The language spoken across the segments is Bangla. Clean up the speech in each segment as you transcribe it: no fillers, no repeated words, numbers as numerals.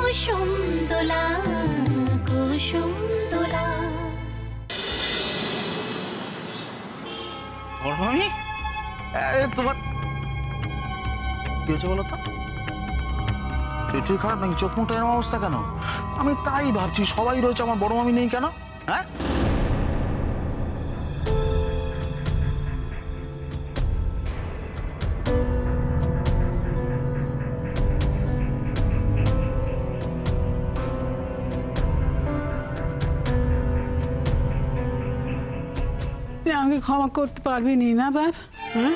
কুসুম দোলা কুসুম দোলা। আমি আরে তোমার কি হয়েছে বলো তো? চোখ খারাপ নাকি? চোখ মুখটা এরকম অবস্থা কেন? আমি তাই ভাবছি সবাই রয়েছে, আমার বড় মামি নেই কেন? হ্যাঁ তুই আমাকে ক্ষমা করতে পারবি নি না বাপ? হ্যাঁ,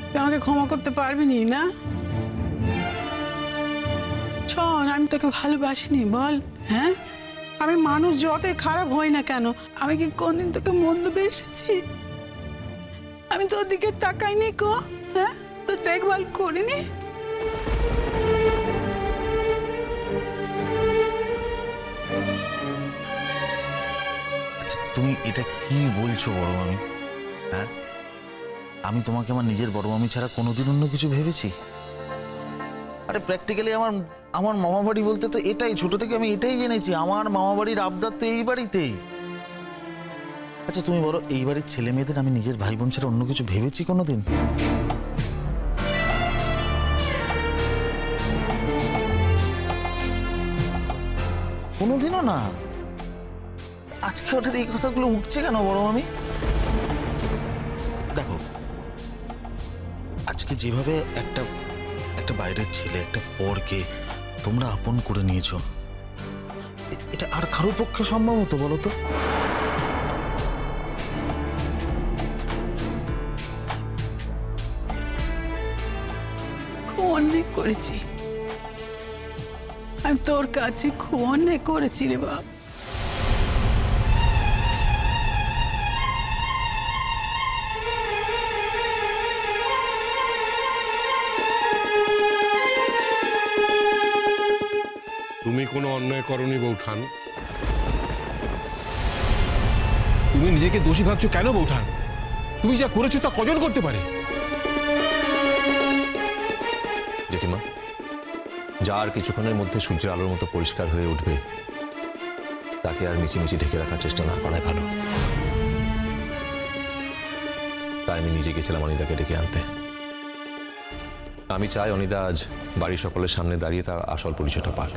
তুই আমাকে ক্ষমা করতে পারবি নি না? শোন, আমি তোকে ভালোবাসিনি বল? হ্যাঁ, আমি মানুষ যতই খারাপ হই না কেন, আমি কি কোনদিন তোকে মন্দ বেসেছি? আমি তোর দিকে তাকাইনি কো? হ্যাঁ, তোর দেখভাল করিনি? তুমি এটা কি বলছো বড় মামি? হ্যাঁ, আমি তোমাকে আমার নিজের বড় মামি ছাড়া কোনোদিন অন্য কিছু ভেবেছি? আরে প্র্যাকটিক্যালি আমার মামা বাড়ি বলতে তো এটাই, ছোট থেকে আমি এটাই জেনেছি, আমার মামা বাড়ির আবদার তো এই বাড়িতেই। আচ্ছা তুমি বলো, এই বাড়ির ছেলে মেয়েদের আমি নিজের ভাই বোন ছাড়া অন্য কিছু ভেবেছি কোনোদিন? কোনোদিনও না। আজকে হঠাৎ এই কথাগুলো উঠছে কেন বড় মামি? দেখো, আজকে যেভাবে একটা বাইরের ছেলে, একটা পরকে তোমরা আপন করে নিয়েছো, এটা আর কারোর পক্ষে সম্ভব হতো বলো তো? খুব অন্যায় করেছি আমি তোর কাছে, খুব অন্যায় করেছি রে বাপ। তুমি কোনো অন্যায় করনি বৌঠান। তুমি নিজেকে দোষী ভাবছো কেন বৌঠান? তুমি যা করেছো তা কজন করতে পারে? জেঠিমা, যার কিছুক্ষণের মধ্যে সূর্যের আলোর মতো পরিষ্কার হয়ে উঠবে, তাকে আর মিছিমিছি ঢেকে রাখার চেষ্টা না করাই ভালো। তাই আমি নিজে গেছিলাম অনিদাকে ডেকে আনতে। আমি চাই অনিদা আজ বাড়ির সকলের সামনে দাঁড়িয়ে তার আসল পরিচয়টা পাক।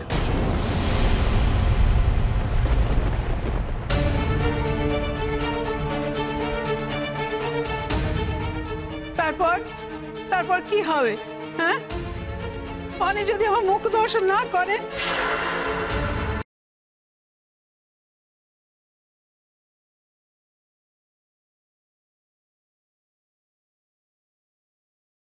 তারপর কি হবে? হ্যাঁ, অনি যদি আমার মুখ দর্শন না করে?